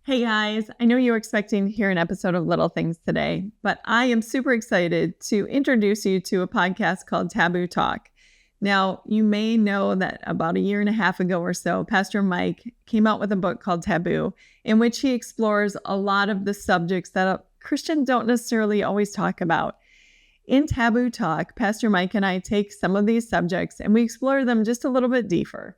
Hey guys, I know you were expecting to hear an episode of Little Things today, but I am super excited to introduce you to a podcast called Taboo Talk. Now, you may know that about a year and a half ago or so, Pastor Mike came out with a book called Taboo, in which he explores a lot of the subjects that Christians don't necessarily always talk about. In Taboo Talk, Pastor Mike and I take some of these subjects and we explore them just a little bit deeper.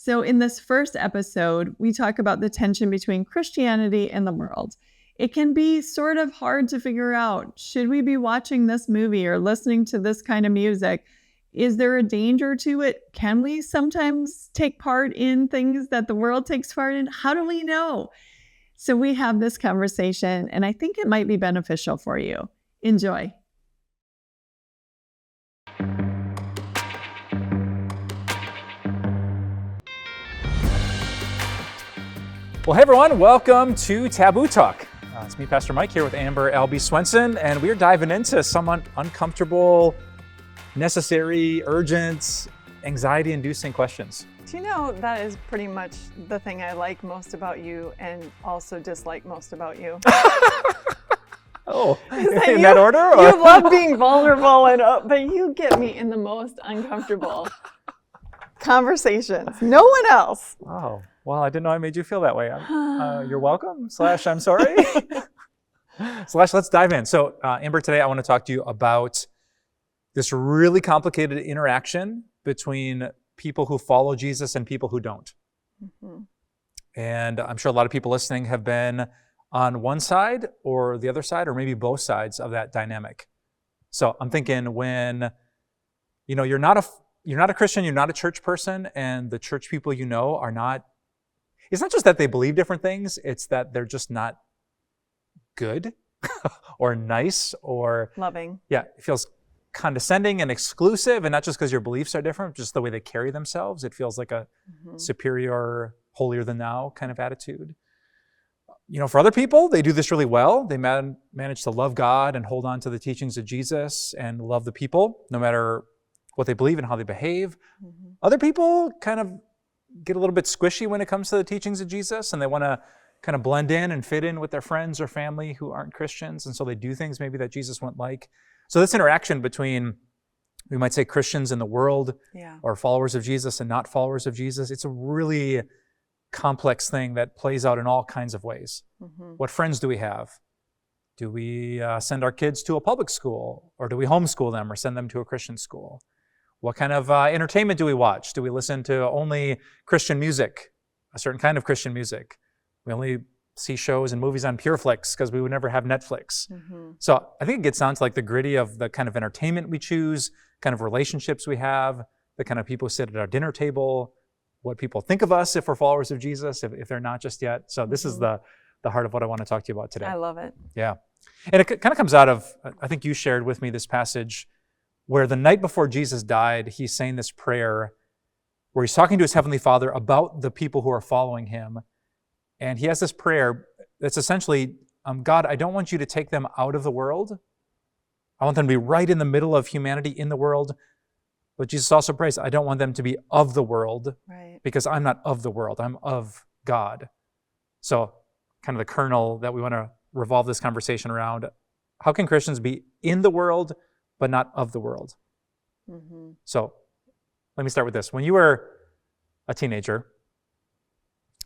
So in this first episode, we talk about the tension between Christianity and the world. It can be sort of hard to figure out, should we be watching this movie or listening to this kind of music? Is there a danger to it? Can we sometimes take part in things that the world takes part in? How do we know? So we have this conversation, and I think it might be beneficial for you. Enjoy. Well, hey everyone, welcome to Taboo Talk. It's me, Pastor Mike, here with Amber Albee Swenson, and we're diving into some uncomfortable, necessary, urgent, anxiety-inducing questions. Do you know that is pretty much the thing I like most about you and also dislike most about you? Oh, in that order? Or? You love being vulnerable, but you get me in the most uncomfortable conversations. No one else. Oh, well, I didn't know I made you feel that way. You're welcome, / I'm sorry. / let's dive in. So, Amber, today I want to talk to you about this really complicated interaction between people who follow Jesus and people who don't. Mm-hmm. And I'm sure a lot of people listening have been on one side or the other side, or maybe both sides of that dynamic. So I'm thinking when, you're not a Christian, you're not a church person, and the church people you know are not. It's not just that they believe different things, it's that they're just not good or nice or loving. Yeah, it feels condescending and exclusive, and not just because your beliefs are different, just the way they carry themselves. It feels like a superior, holier than thou kind of attitude. For other people, they do this really well. They manage to love God and hold on to the teachings of Jesus and love the people, no matter what they believe and how they behave. Mm-hmm. Other people kind of get a little bit squishy when it comes to the teachings of Jesus, and they want to kind of blend in and fit in with their friends or family who aren't Christians, and so they do things maybe that Jesus wouldn't like. So this interaction between, we might say, Christians in the world, or followers of Jesus and not followers of Jesus, it's a really complex thing that plays out in all kinds of ways. Mm-hmm. What friends do we have? Do we send our kids to a public school, or do we homeschool them or send them to a Christian school? What kind of entertainment do we watch? Do we listen to only Christian music, a certain kind of Christian music? We only see shows and movies on PureFlix because we would never have Netflix. Mm-hmm. So I think it gets down to like the gritty of the kind of entertainment we choose, kind of relationships we have, the kind of people who sit at our dinner table, what people think of us if we're followers of Jesus, if they're not just yet. So this is the heart of what I want to talk to you about today. I love it. Yeah. And it kind of comes out of, I think you shared with me this passage where the night before Jesus died, he's saying this prayer where he's talking to his Heavenly Father about the people who are following him. And he has this prayer that's essentially, God, I don't want you to take them out of the world. I want them to be right in the middle of humanity in the world. But Jesus also prays, I don't want them to be of the world, right? Because I'm not of the world, I'm of God. So kind of the kernel that we want to revolve this conversation around, how can Christians be in the world, but not of the world? Mm-hmm. So let me start with this. When you were a teenager,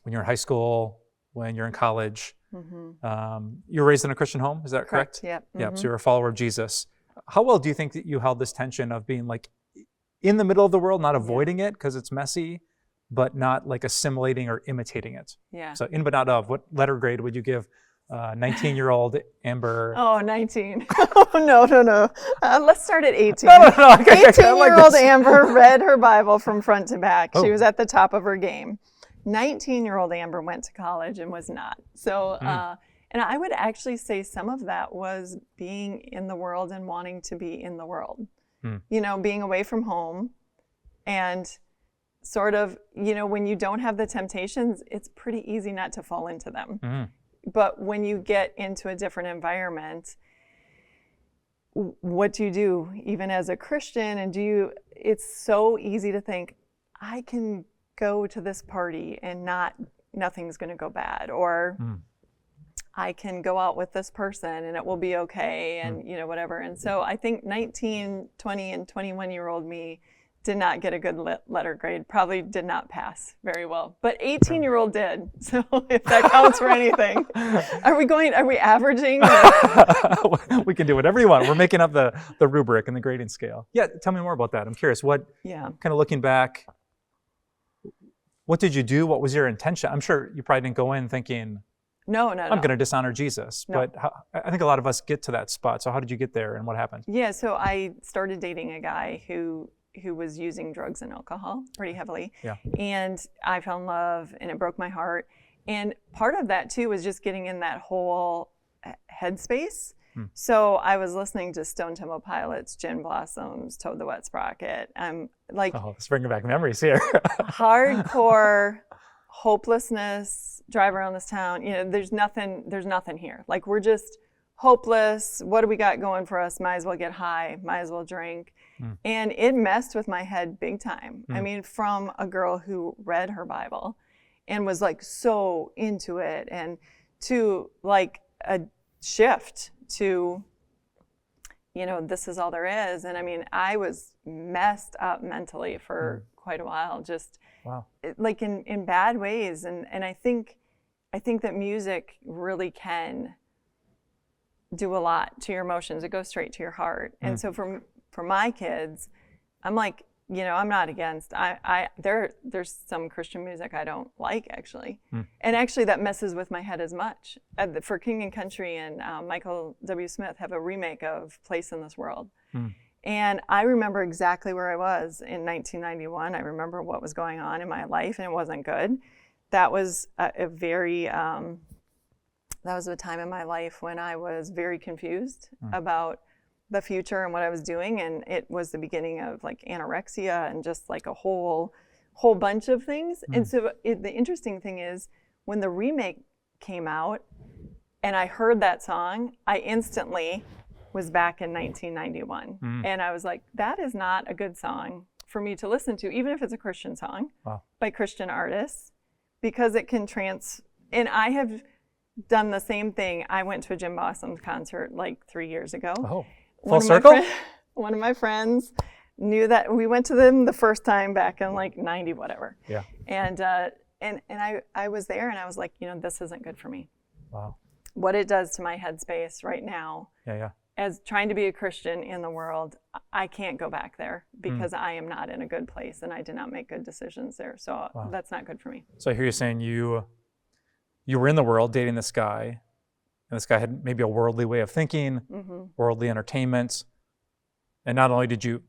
when you're in high school, when you're in college, you were raised in a Christian home, is that correct? Yeah. Mm-hmm. Yeah, so you're a follower of Jesus. How well do you think that you held this tension of being like in the middle of the world, not avoiding it because it's messy, but not like assimilating or imitating it? Yeah. So in but not of, what letter grade would you give 19-year-old Amber? Oh, 19. No. Let's start at 18. No. 18-year-old Amber read her Bible from front to back. She was at the top of her game. 19-year-old Amber went to college and was not. So, and I would actually say some of that was being in the world and wanting to be in the world. Being away from home and sort of, when you don't have the temptations, it's pretty easy not to fall into them. But when you get into a different environment, what do you do, even as a Christian? And it's so easy to think, I can go to this party and nothing's going to go bad, or I can go out with this person and it will be okay, and whatever. And so I think 19, 20, and 21-year-old me did not get a good letter grade, probably did not pass very well. But 18-year-old did, so if that counts for anything. Are we averaging? We can do whatever you want. We're making up the rubric and the grading scale. Yeah, tell me more about that. I'm curious, kind of looking back, what did you do? What was your intention? I'm sure you probably didn't go in thinking, No. I'm going to dishonor Jesus. No. But I think a lot of us get to that spot. So how did you get there and what happened? Yeah, so I started dating a guy who was using drugs and alcohol pretty heavily. Yeah. And I fell in love and it broke my heart. And part of that too was just getting in that whole headspace. So I was listening to Stone Temple Pilots, Gin Blossoms, Toad the Wet Sprocket. I'm like, it's bringing back memories here. hardcore hopelessness, drive around this town. There's nothing here. Like, we're just hopeless. What do we got going for us? Might as well get high, might as well drink. And it messed with my head big time. I mean, from a girl who read her Bible and was like so into it, and to like a shift to, this is all there is. And I mean, I was messed up mentally for quite a while, just like in bad ways. And I think that music really can do a lot to your emotions. It goes straight to your heart. And so for my kids, I'm like, I'm not against. There's some Christian music I don't like, actually, and actually that messes with my head as much. For King and Country and Michael W. Smith have a remake of "Place in This World," and I remember exactly where I was in 1991. I remember what was going on in my life, and it wasn't good. That was a time in my life when I was very confused about the future and what I was doing, and it was the beginning of like anorexia and just like a whole bunch of things. And so the interesting thing is, when the remake came out and I heard that song, I instantly was back in 1991. And I was like, that is not a good song for me to listen to, even if it's a Christian song by Christian artists, because it can and I have done the same thing. I went to a Gin Blossoms concert like 3 years ago. Oh. Full circle? One of my friends knew that. We went to them the first time back in like 90 whatever. Yeah. And I was there and I was like, this isn't good for me. Wow. What it does to my headspace right now. Yeah. As trying to be a Christian in the world, I can't go back there because I am not in a good place and I did not make good decisions there. So that's not good for me. So I hear you saying you were in the world dating this guy. And this guy had maybe a worldly way of thinking, worldly entertainment. And not only did you,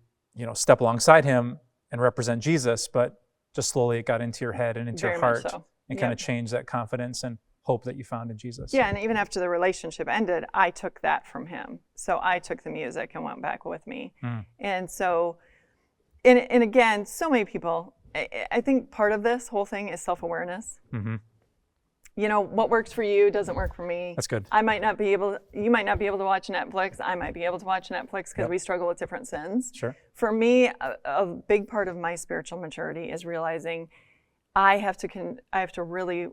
step alongside him and represent Jesus, but just slowly it got into your head and into Very your heart much so. And kind of changed that confidence and hope that you found in Jesus. Yeah, and even after the relationship ended, I took that from him. So I took the music and went back with me. And so, and again, so many people, I think part of this whole thing is self-awareness. What works for you doesn't work for me. That's good. You might not be able to watch Netflix. I might be able to watch Netflix because we struggle with different sins. Sure. For me, a big part of my spiritual maturity is realizing I have to really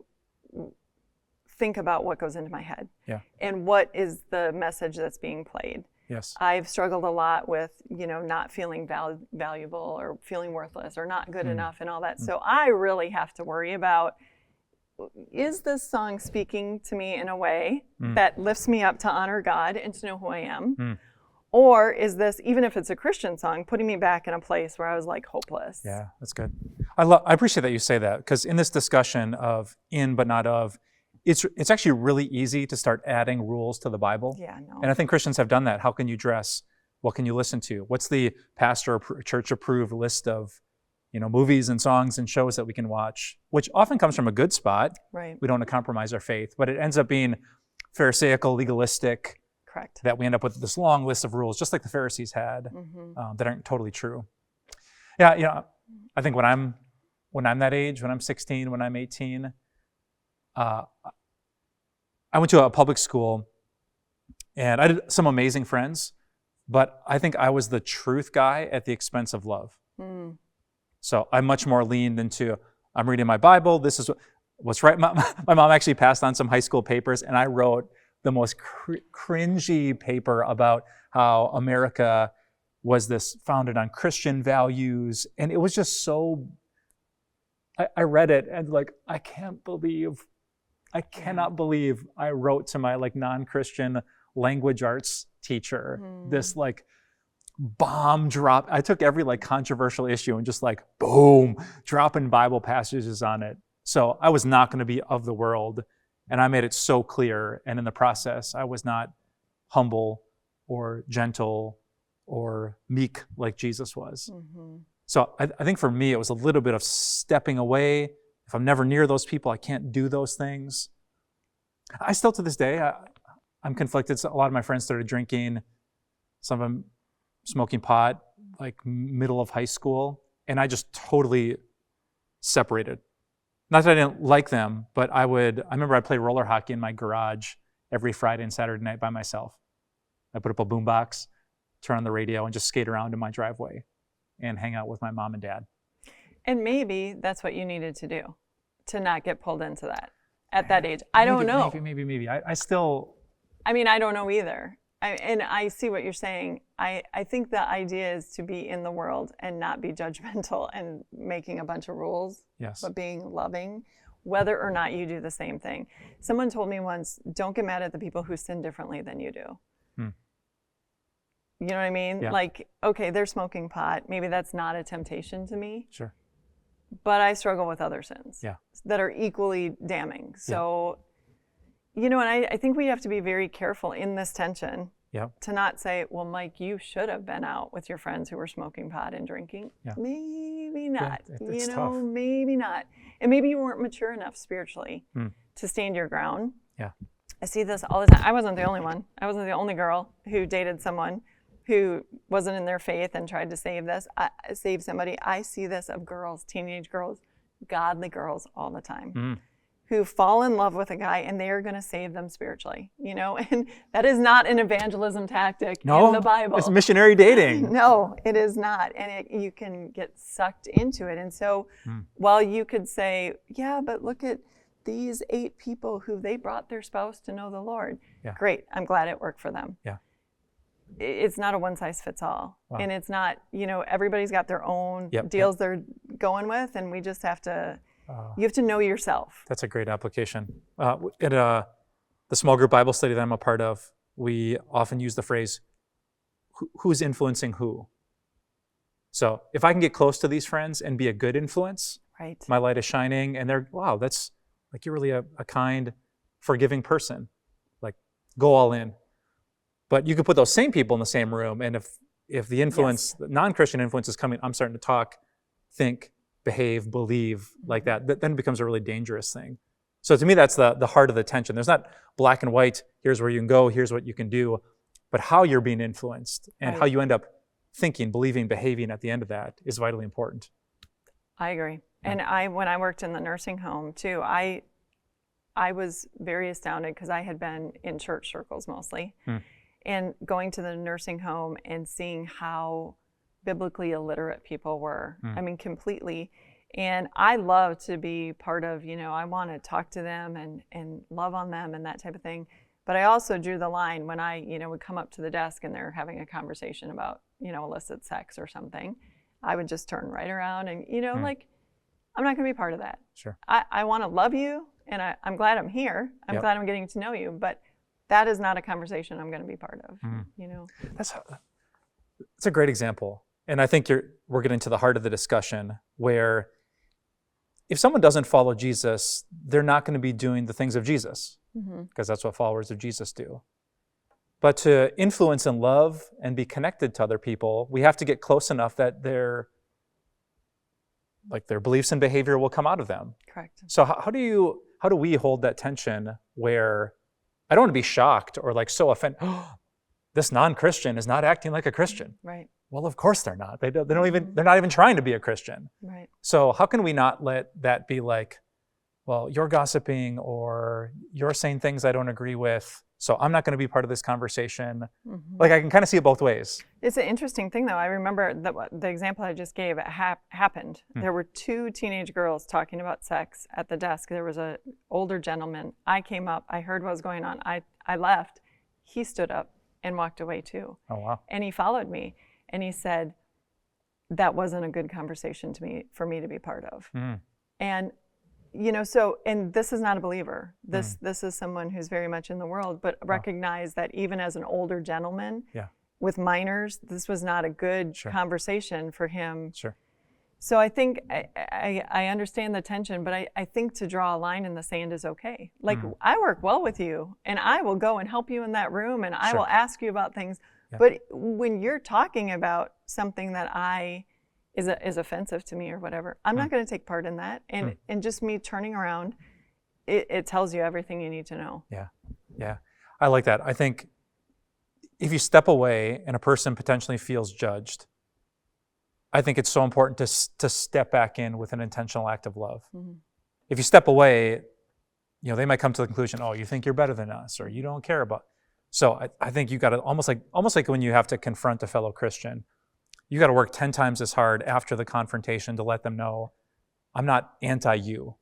think about what goes into my head. Yeah. And what is the message that's being played. Yes. I've struggled a lot with, not feeling valuable or feeling worthless or not good enough and all that. So I really have to worry about, is this song speaking to me in a way that lifts me up to honor God and to know who I am? Or is this, even if it's a Christian song, putting me back in a place where I was like hopeless? Yeah, that's good. I appreciate that you say that, because in this discussion of in but not of, it's actually really easy to start adding rules to the Bible. Yeah, no. And I think Christians have done that. How can you dress? What can you listen to? What's the pastor or church approved list of movies and songs and shows that we can watch, which often comes from a good spot. Right. We don't want to compromise our faith, but it ends up being Pharisaical, legalistic. Correct. That we end up with this long list of rules, just like the Pharisees had, that aren't totally true. Yeah, I think when I'm that age, when I'm 16, when I'm 18, I went to a public school, and I did some amazing friends, but I think I was the truth guy at the expense of love. So I much more leaned into, I'm reading my Bible. This is what's right, my mom actually passed on some high school papers, and I wrote the most cringy paper about how America was this founded on Christian values. And it was just so, I read it and like, I cannot believe I wrote to my like non-Christian language arts teacher, this like bomb drop. I took every like controversial issue and just like, boom, dropping Bible passages on it. So I was not going to be of the world. And I made it so clear. And in the process, I was not humble or gentle or meek like Jesus was. So I think for me, it was a little bit of stepping away. If I'm never near those people, I can't do those things. I still, to this day, I'm conflicted. So a lot of my friends started drinking, some of them smoking pot, like middle of high school. And I just totally separated. Not that I didn't like them, but I remember I'd play roller hockey in my garage every Friday and Saturday night by myself. I put up a boombox, turn on the radio, and just skate around in my driveway and hang out with my mom and dad. And maybe that's what you needed to do, to not get pulled into that at that age. I don't know. Maybe. I still... I mean, I don't know either. And I see what you're saying. I think the idea is to be in the world and not be judgmental and making a bunch of rules, but being loving, whether or not you do the same thing. Someone told me once, don't get mad at the people who sin differently than you do. You know what I mean? Yeah. Like, okay, they're smoking pot. Maybe that's not a temptation to me. Sure. But I struggle with other sins that are equally damning. So, you know, and I think we have to be very careful in this tension to not say, well, Mike, you should have been out with your friends who were smoking pot and drinking. Maybe not. It's tough. Maybe not. And maybe you weren't mature enough spiritually to stand your ground. I see this all the time. I wasn't the only one. I wasn't the only girl who dated someone who wasn't in their faith and tried to save somebody. I see this of girls, teenage girls, godly girls all the time, who fall in love with a guy and they are going to save them spiritually, you know? And that is not an evangelism tactic in the Bible. It's missionary dating. No, it is not. And you can get sucked into it. And so while you could say, yeah, but look at these 8 people who they brought their spouse to know the Lord. Great. I'm glad it worked for them. It's not a one size fits all. And it's not, you know, everybody's got their own deals they're going with, and we just have to, you have to know yourself. That's a great application. In the small group Bible study that I'm a part of, we often use the phrase, who's influencing who? So if I can get close to these friends and be a good influence, my light is shining, and they're, wow, that's like, you're really a kind, forgiving person. Like, go all in. But you could put those same people in the same room, and if the influence, the non-Christian influence is coming, I'm starting to talk, think, behave, believe like that, then it becomes a really dangerous thing. So to me, that's the heart of the tension. There's not black and white, here's where you can go, here's what you can do, but how you're being influenced and how you end up thinking, believing, behaving at the end of that is vitally important. I agree. And when I worked in the nursing home too, I was very astounded because I had been in church circles mostly. And going to the nursing home and seeing how biblically illiterate people were. I mean, completely. And I love to be part of, you know, I want to talk to them and love on them and that type of thing. But I also drew the line when I, you know, would come up to the desk and they're having a conversation about, you know, illicit sex or something. I would just turn right around and, you know, like, I'm not going to be part of that. Sure. I want to love you, and I'm glad I'm here. I'm glad I'm getting to know you, but that is not a conversation I'm going to be part of, you know. That's a great example. And I think we're getting to the heart of the discussion, where if someone doesn't follow Jesus, they're not going to be doing the things of Jesus, because that's what followers of Jesus do. But to influence and love and be connected to other people, we have to get close enough that their beliefs and behavior will come out of them. Correct. So how do we hold that tension where I don't want to be shocked or like so offended, this non-Christian is not acting like a Christian. Right. Well, of course they're not. They're not even trying to be a Christian. Right. So how can we not let that be like, well, you're gossiping or you're saying things I don't agree with, So I'm not going to be part of this conversation. Mm-hmm. Like I can kind of see it both ways. It's an interesting thing, though. I remember the example I just gave, it happened. There were 2 teenage girls talking about sex at the desk. There was an older gentleman. I came up. I heard what was going on. I left. He stood up and walked away, too. Oh, wow. And he followed me. And he said, that wasn't a good conversation for me to be part of. And and this is not a believer. This is someone who's very much in the world, but recognize that even as an older gentleman with minors, this was not a good conversation for him. Sure. So I think I understand the tension, but I think to draw a line in the sand is okay. Like I work well with you, and I will go and help you in that room, and I will ask you about things. Yeah. But when you're talking about something that is offensive to me or whatever, I'm not going to take part in that. And just me turning around, it tells you everything you need to know. Yeah. I like that. I think if you step away and a person potentially feels judged, I think it's so important to step back in with an intentional act of love. If you step away, they might come to the conclusion, oh, you think you're better than us, or you don't care about. So I think you got to almost like when you have to confront a fellow Christian, you got to work 10 times as hard after the confrontation to let them know, I'm not anti-you.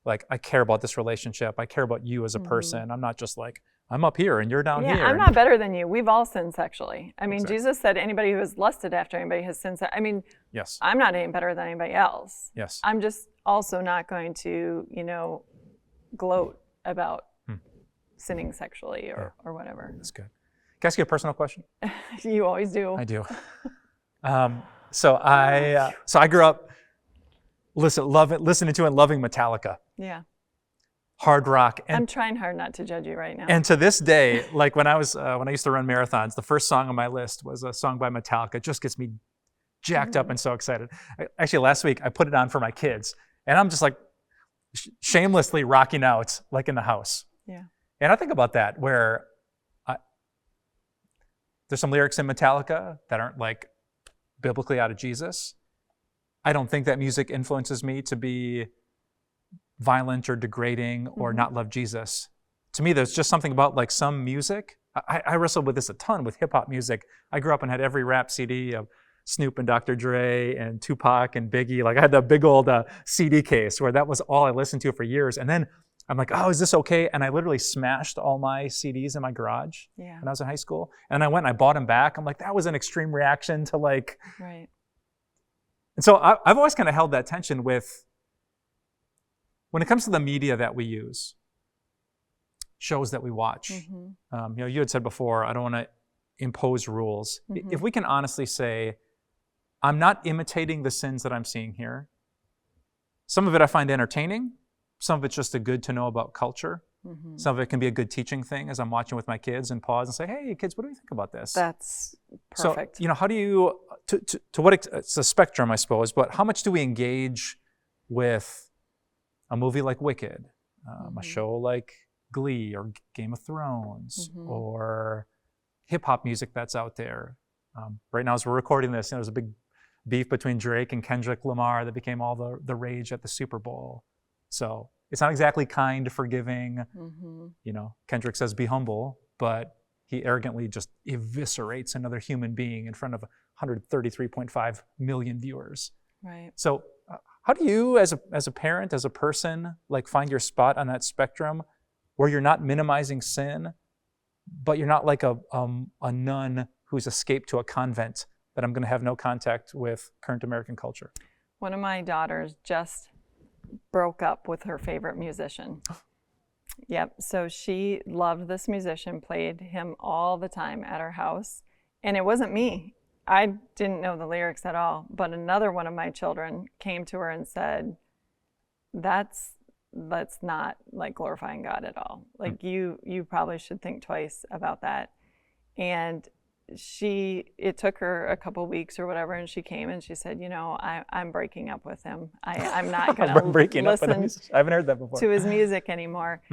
Like, I care about this relationship. I care about you as a person. I'm not just like, I'm up here and you're down here. I'm not better than you. We've all sinned sexually. I mean, Exactly. Jesus said anybody who has lusted after anybody has sinned. I mean, Yes. I'm not any better than anybody else. Yes. I'm just also not going to, gloat about sinning sexually or whatever. That's good. Can I ask you a personal question? You always do. I do. So I grew up listening to and loving Metallica. Yeah. Hard rock. I'm trying hard not to judge you right now. And to this day, like when I used to run marathons, the first song on my list was a song by Metallica. It just gets me jacked up and so excited. Actually, last week I put it on for my kids, and I'm just like shamelessly rocking out like in the house. Yeah. And I think about that where there's some lyrics in Metallica that aren't like biblically out of Jesus. I don't think that music influences me to be violent or degrading or not love Jesus. To me, there's just something about like some music. I wrestled with this a ton with hip hop music. I grew up and had every rap CD of Snoop and Dr. Dre and Tupac and Biggie. Like I had that big old CD case where that was all I listened to for years. And then I'm like, oh, is this okay? And I literally smashed all my CDs in my garage when I was in high school. And I went and I bought them back. I'm like, that was an extreme reaction to like. Right. And so I've always kind of held that tension with, when it comes to the media that we use, shows that we watch. You had said before, I don't want to impose rules. If we can honestly say, I'm not imitating the sins that I'm seeing here. Some of it I find entertaining. Some of it's just a good to know about culture. Some of it can be a good teaching thing as I'm watching with my kids and pause and say, hey, kids, what do you think about this? That's perfect. So, how do you, to what, it's a spectrum, I suppose, but how much do we engage with a movie like Wicked, a show like Glee or Game of Thrones, or hip-hop music that's out there? Right now, as we're recording this, there's a big beef between Drake and Kendrick Lamar that became all the rage at the Super Bowl. So it's not exactly kind, forgiving. Kendrick says, be humble, but he arrogantly just eviscerates another human being in front of 133.5 million viewers. Right. So how do you, as a parent, as a person, like find your spot on that spectrum where you're not minimizing sin, but you're not like a nun who's escaped to a convent that I'm going to have no contact with current American culture? One of my daughters just broke up with her favorite musician. Yep. So she loved this musician, played him all the time at her house. And it wasn't me. I didn't know the lyrics at all. But another one of my children came to her and said, that's not like glorifying God at all. Like you probably should think twice about that. And it took her a couple weeks or whatever, and she came and she said, I'm breaking up with him. I'm not going to listen I haven't heard that before. to his music anymore.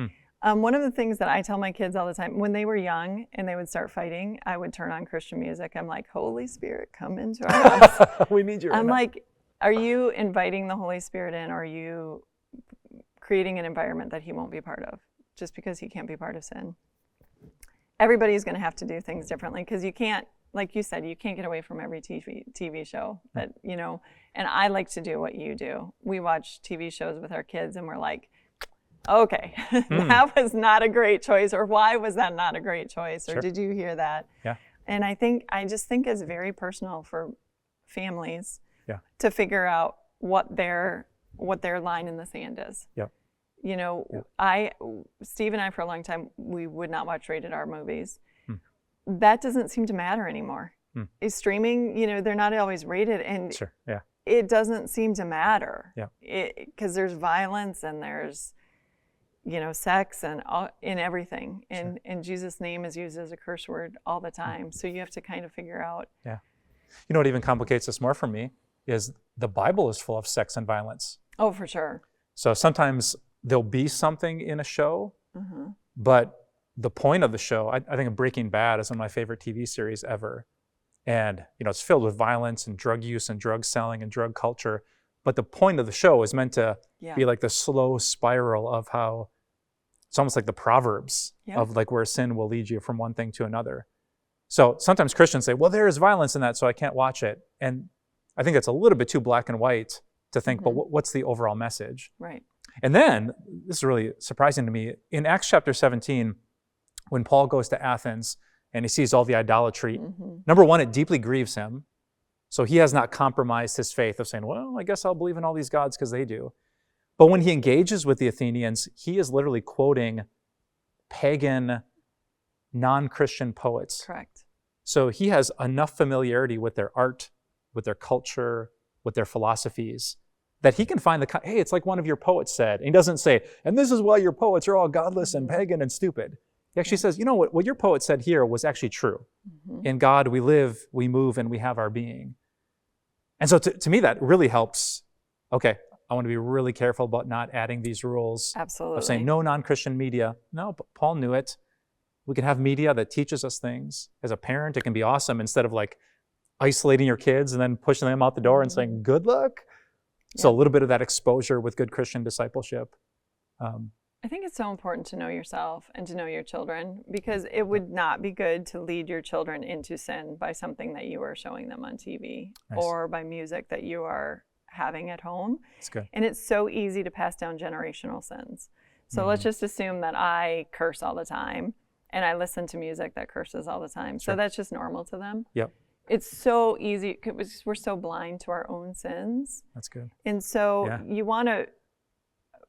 One of the things that I tell my kids all the time, when they were young and they would start fighting, I would turn on Christian music. I'm like, Holy Spirit, come into our house. We need you right I'm now. like, are you inviting the Holy Spirit in, or are you creating an environment that he won't be part of just because he can't be part of sin? everybody's going to have to do things differently, because you can't, like you said, you can't get away from every TV show that, you know, and I like to do what you do. We watch TV shows with our kids and we're like, okay, that was not a great choice, or why was that not a great choice, or Sure. did you hear that? Yeah. And I just think it's very personal for families Yeah. to figure out what their line in the sand is. Yep. You know, Steve and I, for a long time, we would not watch rated R movies. That doesn't seem to matter anymore. Is streaming, you know, they're not always rated, and Sure. Yeah. it doesn't seem to matter. Yeah. Because there's violence and there's, you know, sex and in everything. And Jesus' name is used as a curse word all the time. So you have to kind of figure out. Yeah. You know what even complicates this more for me is the Bible is full of sex and violence. Oh, for sure. So sometimes there'll be something in a show, but the point of the show, I think of Breaking Bad is one of my favorite TV series ever. And, you know, it's filled with violence and drug use and drug selling and drug culture. But the point of the show is meant to be like the slow spiral of how it's almost like the Proverbs of like where sin will lead you from one thing to another. So sometimes Christians say, well, there is violence in that, so I can't watch it. And I think it's a little bit too black and white to think, but what's the overall message? Right. And then, this is really surprising to me, in Acts chapter 17, when Paul goes to Athens and he sees all the idolatry, number one, it deeply grieves him. So he has not compromised his faith of saying, well, I guess I'll believe in all these gods because they do. But when he engages with the Athenians, he is literally quoting pagan, non-Christian poets. Correct. So he has enough familiarity with their art, with their culture, with their philosophies, that he can find hey, it's like one of your poets said. And he doesn't say, and this is why your poets are all godless and pagan and stupid. He actually says, you know what your poet said here was actually true. In God we live, we move, and we have our being. And so to me, that really helps. Okay, I want to be really careful about not adding these rules. Absolutely. Of saying no non-Christian media. No, but Paul knew it. We can have media that teaches us things. As a parent, it can be awesome instead of like isolating your kids and then pushing them out the door and saying, good luck. So a little bit of that exposure with good Christian discipleship. I think it's so important to know yourself and to know your children, because it would not be good to lead your children into sin by something that you are showing them on TV or by music that you are having at home. That's good. And it's so easy to pass down generational sins. So let's just assume that I curse all the time and I listen to music that curses all the time. So that's just normal to them. Yep. It's so easy because we're so blind to our own sins. That's good. And so you want to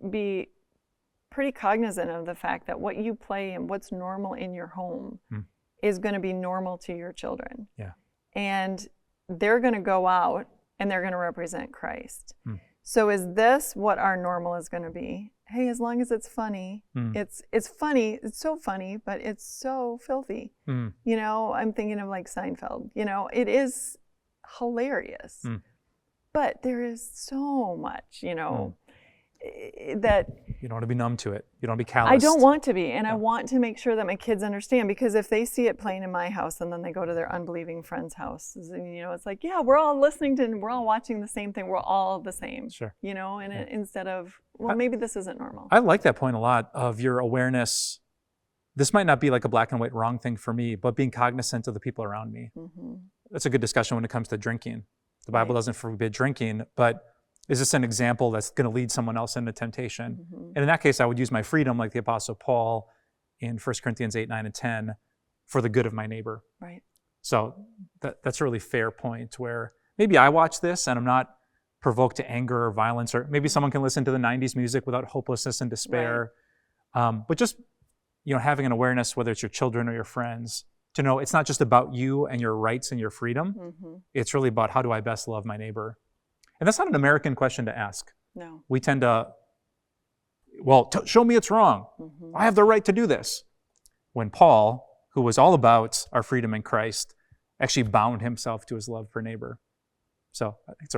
be pretty cognizant of the fact that what you play and what's normal in your home is going to be normal to your children. Yeah. And they're going to go out and they're going to represent Christ. So is this what our normal is going to be? Hey, as long as it's funny, it's funny, it's so funny, but it's so filthy. You know, I'm thinking of like Seinfeld, you know, it is hilarious, but there is so much, you know, that you don't want to be numb to it. You don't want to be calloused. I don't want to be. And I want to make sure that my kids understand, because if they see it playing in my house and then they go to their unbelieving friend's house, and, you know, it's like, yeah, we're all listening to, we're all watching the same thing. We're all the same, you know, and instead of, well, maybe this isn't normal. I like that point a lot of your awareness. This might not be like a black and white wrong thing for me, but being cognizant of the people around me. That's a good discussion when it comes to drinking. The Bible doesn't forbid drinking, but is this an example that's going to lead someone else into temptation? And in that case, I would use my freedom, like the Apostle Paul in 1 Corinthians 8, 9, and 10, for the good of my neighbor. Right. So that's a really fair point where maybe I watch this and I'm not provoked to anger or violence, or maybe someone can listen to the 90s music without hopelessness and despair. But just, you know, having an awareness, whether it's your children or your friends, to know it's not just about you and your rights and your freedom. It's really about how do I best love my neighbor? And that's not an American question to ask. No. We tend to, well, show me it's wrong. I have the right to do this. When Paul, who was all about our freedom in Christ, actually bound himself to his love for neighbor. So it's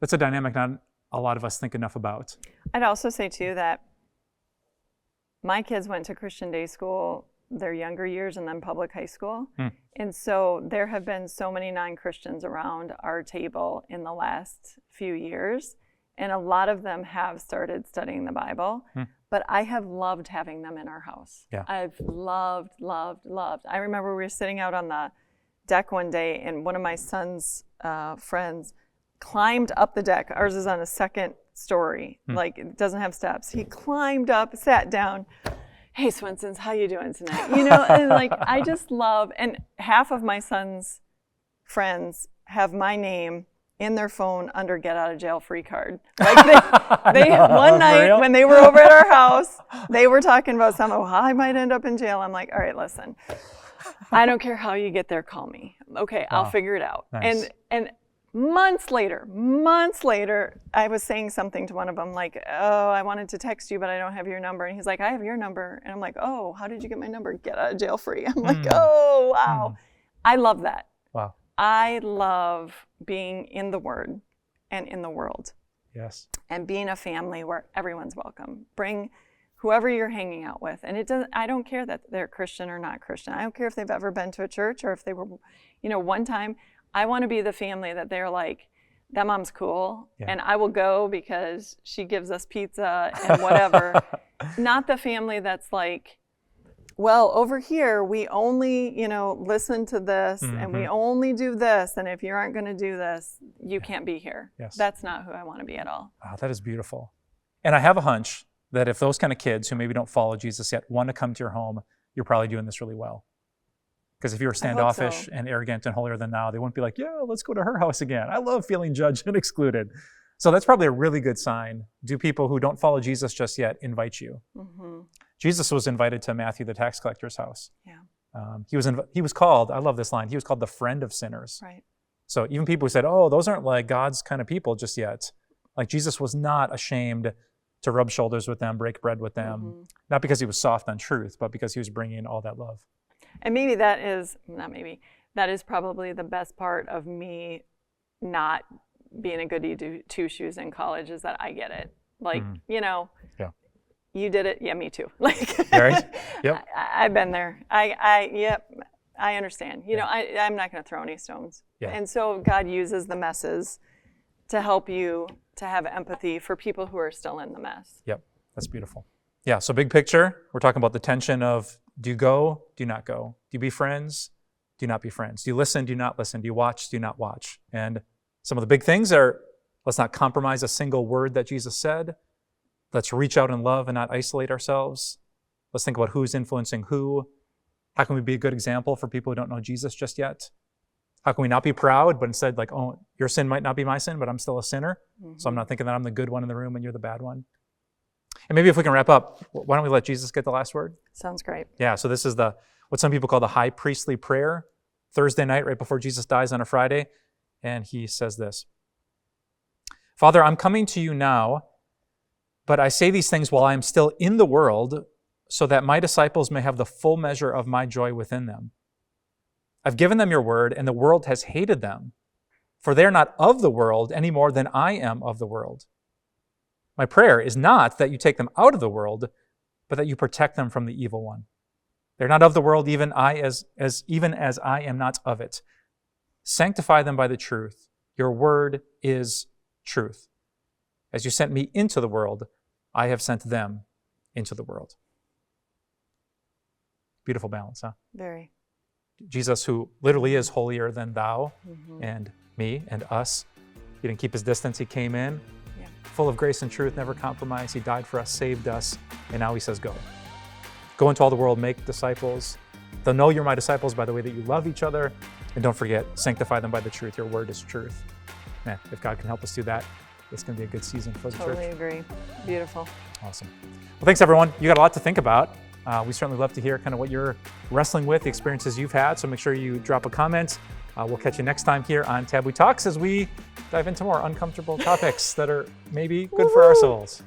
that's a dynamic not a lot of us think enough about. I'd also say too that my kids went to Christian day school their younger years and then public high school. And so there have been so many non-Christians around our table in the last few years. And a lot of them have started studying the Bible. But I have loved having them in our house. Yeah. I've loved. I remember we were sitting out on the deck one day, and one of my son's friends climbed up the deck. Ours is on a second story, like it doesn't have steps. He climbed up, sat down. Hey, Swensons, how you doing tonight? You know, and like I just love, and half of my son's friends have my name in their phone under get out of jail free card. Like they one night when they were over at our house, they were talking about something, oh, I might end up in jail. I'm like, all right, listen, I don't care how you get there, call me. Okay, I'll figure it out. Nice. And months later, I was saying something to one of them like, oh, I wanted to text you, but I don't have your number. And he's like, I have your number. And I'm like, oh, how did you get my number? Get out of jail free. I'm like, oh, wow. I love that. Wow. I love being in the Word and in the world. Yes. And being a family where everyone's welcome. Bring whoever you're hanging out with. And I don't care that they're Christian or not Christian. I don't care if they've ever been to a church or if they were, one time. I want to be the family that they're like, that mom's cool, and I will go because she gives us pizza and whatever. Not the family that's like, well, over here, we only, listen to this, and we only do this, and if you aren't going to do this, you can't be here. Yes. That's not who I want to be at all. Wow, that is beautiful. And I have a hunch that if those kind of kids who maybe don't follow Jesus yet want to come to your home, you're probably doing this really well. Because if you were standoffish and arrogant and holier than thou, they wouldn't be like, yeah, let's go to her house again. I love feeling judged and excluded. So that's probably a really good sign. Do people who don't follow Jesus just yet invite you? Mm-hmm. Jesus was invited to Matthew, the tax collector's house. Yeah. He was called, I love this line, he was called the friend of sinners. Right. So even people who said, oh, those aren't like God's kind of people just yet. Like Jesus was not ashamed to rub shoulders with them, break bread with them. Not because he was soft on truth, but because he was bringing all that love. And maybe that is probably the best part of me not being a goody two-shoes in college is that I get it. Like, you did it. Yeah, me too. Like, right? Yep. I've been there. I understand. I'm not going to throw any stones. Yeah. And so God uses the messes to help you to have empathy for people who are still in the mess. Yep. That's beautiful. Yeah. So big picture, we're talking about the tension of, do you go? Do you not go? Do you be friends? Do you not be friends? Do you listen? Do you not listen? Do you watch? Do you not watch? And some of the big things are, let's not compromise a single word that Jesus said. Let's reach out in love and not isolate ourselves. Let's think about who's influencing who. How can we be a good example for people who don't know Jesus just yet? How can we not be proud, but instead like, oh, your sin might not be my sin, but I'm still a sinner. So I'm not thinking that I'm the good one in the room and you're the bad one. And maybe if we can wrap up, why don't we let Jesus get the last word? Sounds great. Yeah, so this is what some people call the high priestly prayer, Thursday night, right before Jesus dies on a Friday. And he says this: Father, I'm coming to you now, but I say these things while I am still in the world, so that my disciples may have the full measure of my joy within them. I've given them your word, and the world has hated them, for they are not of the world any more than I am of the world. My prayer is not that you take them out of the world, but that you protect them from the evil one. They're not of the world, even as I am not of it. Sanctify them by the truth. Your word is truth. As you sent me into the world, I have sent them into the world. Beautiful balance, huh? Very. Jesus, who literally is holier than thou and me and us. He didn't keep his distance. He came in. Full of grace and truth, never compromised. He died for us, saved us, and now he says, go. Go into all the world, make disciples. They'll know you're my disciples by the way that you love each other. And don't forget, sanctify them by the truth. Your word is truth. Man, if God can help us do that, it's going to be a good season for the church. Totally agree. Beautiful. Awesome. Well, thanks, everyone. You got a lot to think about. We certainly love to hear kind of what you're wrestling with, the experiences you've had. So make sure you drop a comment. We'll catch you next time here on Taboo Talks as we dive into more uncomfortable topics that are maybe good for our souls.